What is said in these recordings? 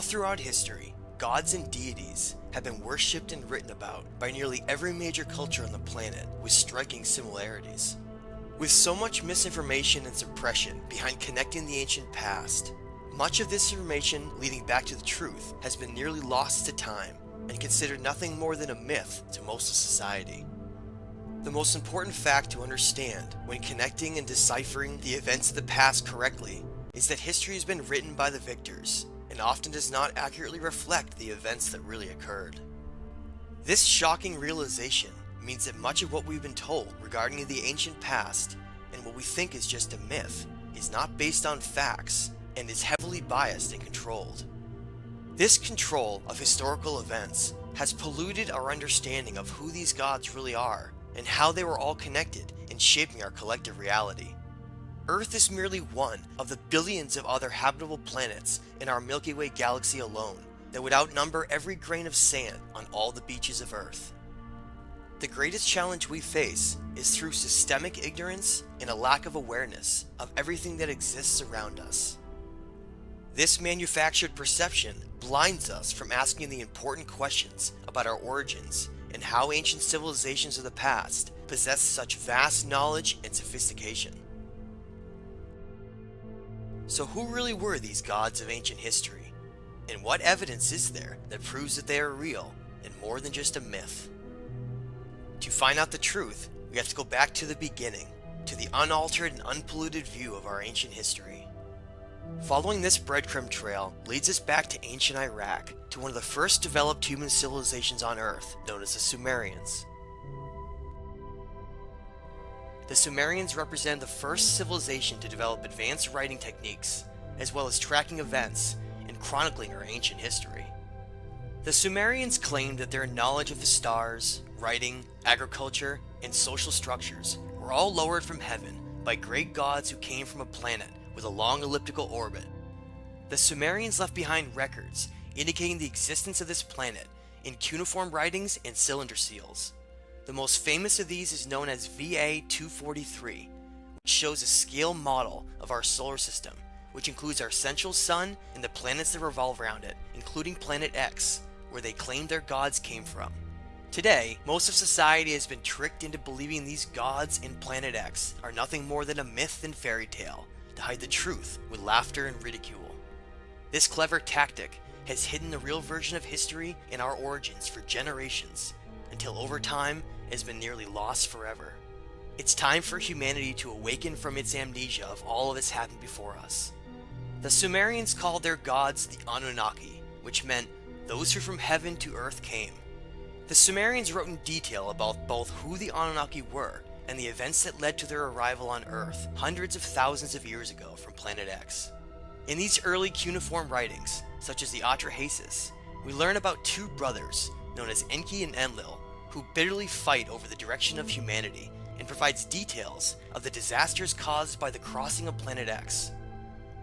throughout history, gods and deities have been worshipped and written about by nearly every major culture on the planet, with striking similarities. With so much misinformation and suppression behind connecting the ancient past, much of this information leading back to the truth has been nearly lost to time and considered nothing more than a myth to most of society. The most important fact to understand when connecting and deciphering the events of the past correctly is that history has been written by the victors and often does not accurately reflect the events that really occurred. This shocking realization means that much of what we've been told regarding the ancient past and what we think is just a myth is not based on facts and is heavily biased and controlled. This control of historical events has polluted our understanding of who these gods really are and how they were all connected in shaping our collective reality. Earth is merely one of the billions of other habitable planets in our Milky Way galaxy alone that would outnumber every grain of sand on all the beaches of Earth. The greatest challenge we face is through systemic ignorance and a lack of awareness of everything that exists around us. This manufactured perception blinds us from asking the important questions about our origins and how ancient civilizations of the past possess such vast knowledge and sophistication. So who really were these gods of ancient history? And what evidence is there that proves that they are real and more than just a myth? To find out the truth, we have to go back to the beginning, to the unaltered and unpolluted view of our ancient history. Following this breadcrumb trail leads us back to ancient Iraq, to one of the first developed human civilizations on Earth, known as the Sumerians. The Sumerians represent the first civilization to develop advanced writing techniques, as well as tracking events and chronicling our ancient history. The Sumerians claimed that their knowledge of the stars, writing, agriculture, and social structures were all lowered from heaven by great gods who came from a planet with a long elliptical orbit. The Sumerians left behind records indicating the existence of this planet in cuneiform writings and cylinder seals. The most famous of these is known as VA-243, which shows a scale model of our solar system, which includes our central sun and the planets that revolve around it, including Planet X, where they claim their gods came from. Today, most of society has been tricked into believing these gods in Planet X are nothing more than a myth and fairy tale to hide the truth with laughter and ridicule. This clever tactic has hidden the real version of history and our origins for generations, until over time it has been nearly lost forever. It's time for humanity to awaken from its amnesia of all of this happened before us. The Sumerians called their gods the Anunnaki, which meant those who from heaven to earth came. The Sumerians wrote in detail about both who the Anunnaki were and the events that led to their arrival on Earth hundreds of thousands of years ago from Planet X. In these early cuneiform writings, such as the Atrahasis, we learn about two brothers known as Enki and Enlil, who bitterly fight over the direction of humanity, and provides details of the disasters caused by the crossing of Planet X.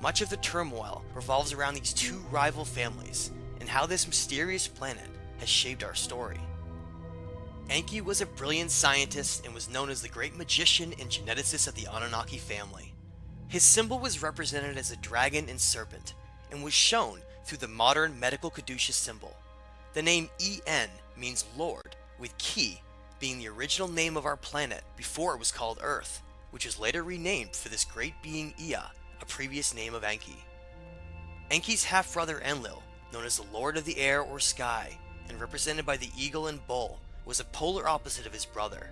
Much of the turmoil revolves around these two rival families and how this mysterious planet has shaped our story. Enki was a brilliant scientist and was known as the great magician and geneticist of the Anunnaki family. His symbol was represented as a dragon and serpent, and was shown through the modern medical caduceus symbol. The name En means Lord, with Ki being the original name of our planet before it was called Earth, which was later renamed for this great being Ea, a previous name of Enki. Enki's half-brother Enlil, known as the Lord of the Air or Sky, and represented by the eagle and bull, was a polar opposite of his brother.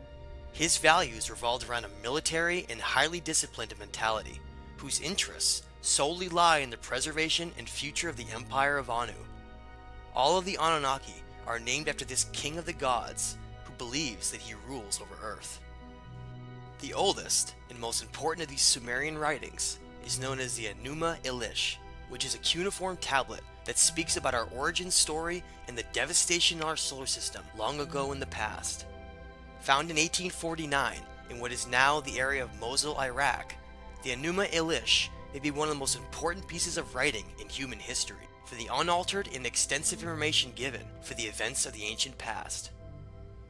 His values revolved around a military and highly disciplined mentality, whose interests solely lie in the preservation and future of the Empire of Anu. All of the Anunnaki are named after this king of the gods, who believes that he rules over Earth. The oldest and most important of these Sumerian writings is known as the Enuma Elish, which is a cuneiform tablet that speaks about our origin story and the devastation in our solar system long ago in the past. Found in 1849 in what is now the area of Mosul, Iraq, the Enuma Elish may be one of the most important pieces of writing in human history for the unaltered and extensive information given for the events of the ancient past.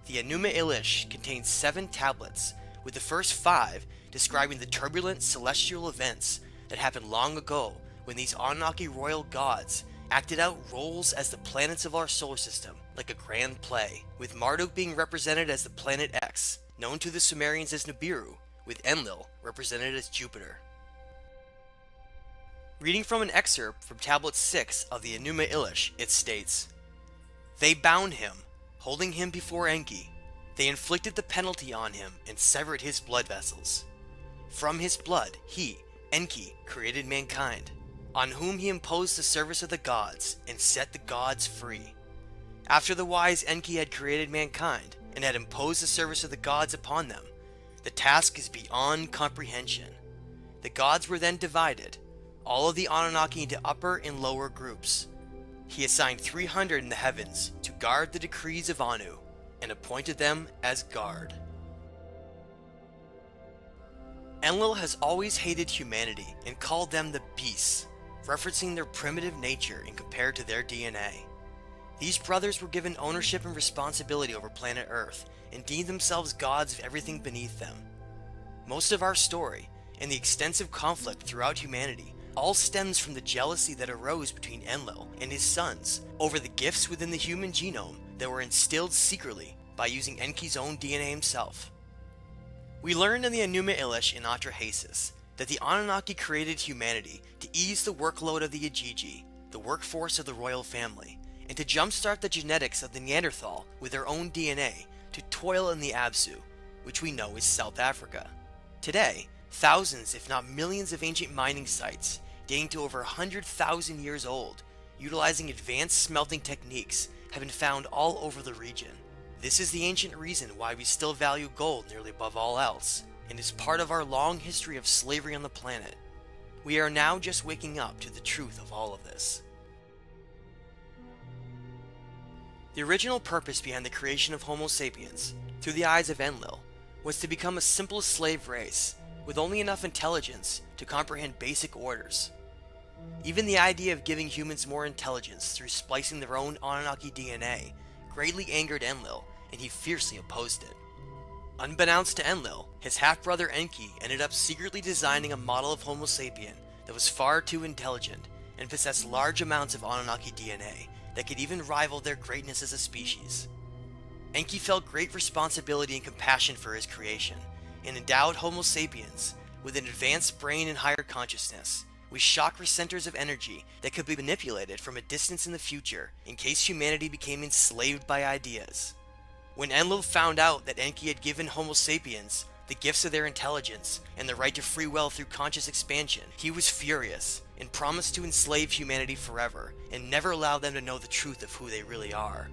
The Enuma Elish contains 7 tablets, with the first 5 describing the turbulent celestial events that happened long ago when these Anunnaki royal gods acted out roles as the planets of our solar system, like a grand play, with Marduk being represented as the planet X, known to the Sumerians as Nibiru, with Enlil represented as Jupiter. Reading from an excerpt from Tablet 6 of the Enuma Elish, it states, "They bound him, holding him before Enki. They inflicted the penalty on him and severed his blood vessels. From his blood, he, Enki, created mankind, on whom he imposed the service of the gods and set the gods free. After the wise Enki had created mankind and had imposed the service of the gods upon them, the task is beyond comprehension. The gods were then divided, all of the Anunnaki into upper and lower groups. He assigned 300 in the heavens to guard the decrees of Anu, and appointed them as guard." Enlil has always hated humanity and called them the beasts, referencing their primitive nature and compared to their DNA. These brothers were given ownership and responsibility over planet Earth and deemed themselves gods of everything beneath them. Most of our story, and the extensive conflict throughout humanity, all stems from the jealousy that arose between Enlil and his sons over the gifts within the human genome that were instilled secretly by using Enki's own DNA himself. We learned in the Enuma Elish in Atrahasis that the Anunnaki created humanity to ease the workload of the Ajiji, the workforce of the royal family, and to jumpstart the genetics of the Neanderthal with their own DNA to toil in the Absu, which we know is South Africa. Today, thousands if not millions of ancient mining sites dating to over 100,000 years old, utilizing advanced smelting techniques, have been found all over the region. This is the ancient reason why we still value gold nearly above all else, and is part of our long history of slavery on the planet. We are now just waking up to the truth of all of this. The original purpose behind the creation of Homo sapiens, through the eyes of Enlil, was to become a simple slave race, with only enough intelligence to comprehend basic orders. Even the idea of giving humans more intelligence through splicing their own Anunnaki DNA greatly angered Enlil, and he fiercely opposed it. Unbeknownst to Enlil, his half-brother Enki ended up secretly designing a model of Homo sapien that was far too intelligent and possessed large amounts of Anunnaki DNA that could even rival their greatness as a species. Enki felt great responsibility and compassion for his creation, and endowed Homo sapiens with an advanced brain and higher consciousness, with chakra centers of energy that could be manipulated from a distance in the future in case humanity became enslaved by ideas. When Enlil found out that Enki had given Homo sapiens the gifts of their intelligence and the right to free will through conscious expansion, he was furious and promised to enslave humanity forever and never allow them to know the truth of who they really are.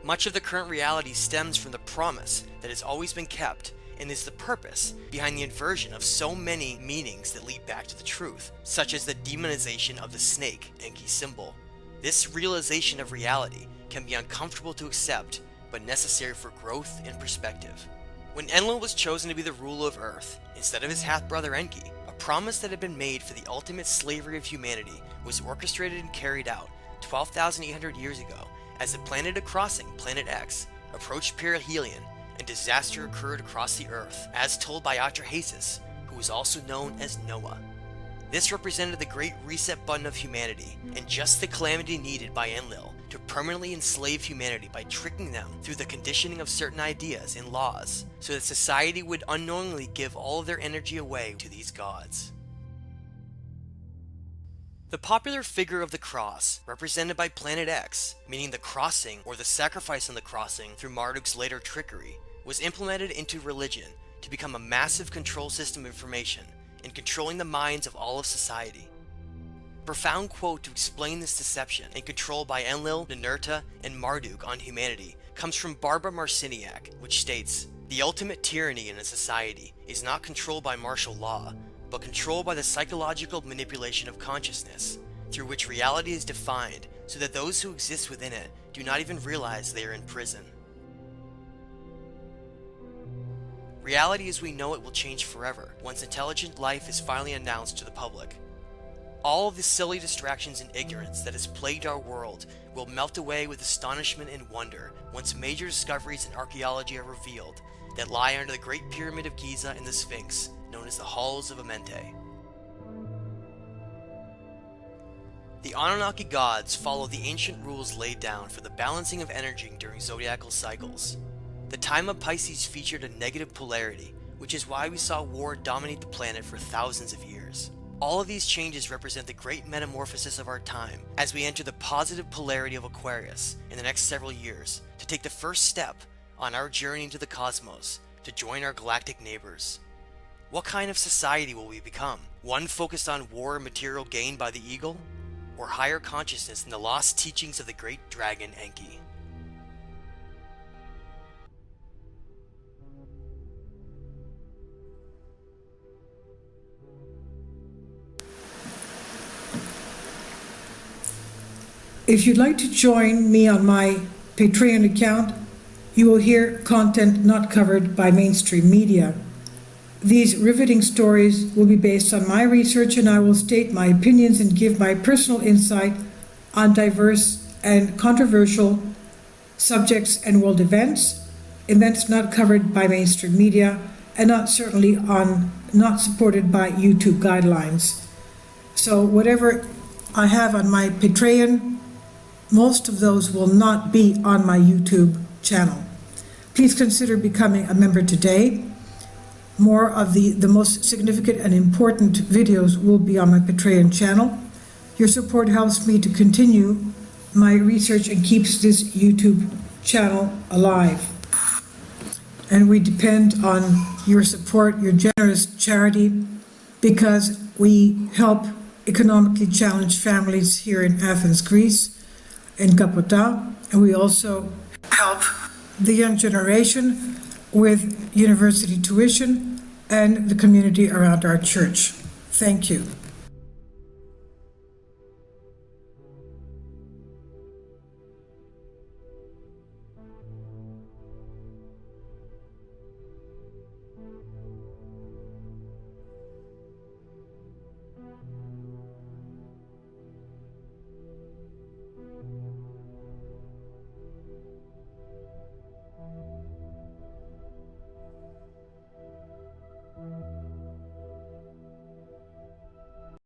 Much of the current reality stems from the promise that has always been kept, and is the purpose behind the inversion of so many meanings that lead back to the truth, such as the demonization of the snake, Enki's symbol. This realization of reality can be uncomfortable to accept, but necessary for growth and perspective. When Enlil was chosen to be the ruler of Earth, instead of his half-brother Enki, a promise that had been made for the ultimate slavery of humanity was orchestrated and carried out 12,800 years ago as the planet crossing, Planet X, approached perihelion and disaster occurred across the Earth, as told by Atrahasis, who was also known as Noah. This represented the great reset button of humanity, and just the calamity needed by Enlil to permanently enslave humanity by tricking them through the conditioning of certain ideas and laws, so that society would unknowingly give all of their energy away to these gods. The popular figure of the cross, represented by Planet X, meaning the crossing or the sacrifice on the crossing through Marduk's later trickery, was implemented into religion to become a massive control system of information in controlling the minds of all of society. A profound quote to explain this deception and control by Enlil, Ninurta, and Marduk on humanity comes from Barbara Marciniak, which states, "The ultimate tyranny in a society is not controlled by martial law, but controlled by the psychological manipulation of consciousness, through which reality is defined so that those who exist within it do not even realize they are in prison." Reality as we know it will change forever once intelligent life is finally announced to the public. All of the silly distractions and ignorance that has plagued our world will melt away with astonishment and wonder once major discoveries in archaeology are revealed that lie under the Great Pyramid of Giza and the Sphinx, known as the Halls of Amenti. The Anunnaki gods follow the ancient rules laid down for the balancing of energy during zodiacal cycles. The time of Pisces featured a negative polarity, which is why we saw war dominate the planet for thousands of years. All of these changes represent the great metamorphosis of our time as we enter the positive polarity of Aquarius in the next several years to take the first step on our journey into the cosmos to join our galactic neighbors. What kind of society will we become? One focused on war and material gain by the eagle? Or higher consciousness in the lost teachings of the great dragon Enki? If you'd like to join me on my Patreon account, you will hear content not covered by mainstream media. These riveting stories will be based on my research, and I will state my opinions and give my personal insight on diverse and controversial subjects and world events not covered by mainstream media, and not supported by YouTube guidelines. So whatever I have on my Patreon, most of those will not be on my YouTube channel. Please consider becoming a member today. More of the most significant and important videos will be on my Patreon channel. Your support helps me to continue my research and keeps this YouTube channel alive. And we depend on your support, your generous charity, because we help economically challenged families here in Athens, Greece, in Kapota, and we also help the young generation with university tuition and the community around our church. Thank you.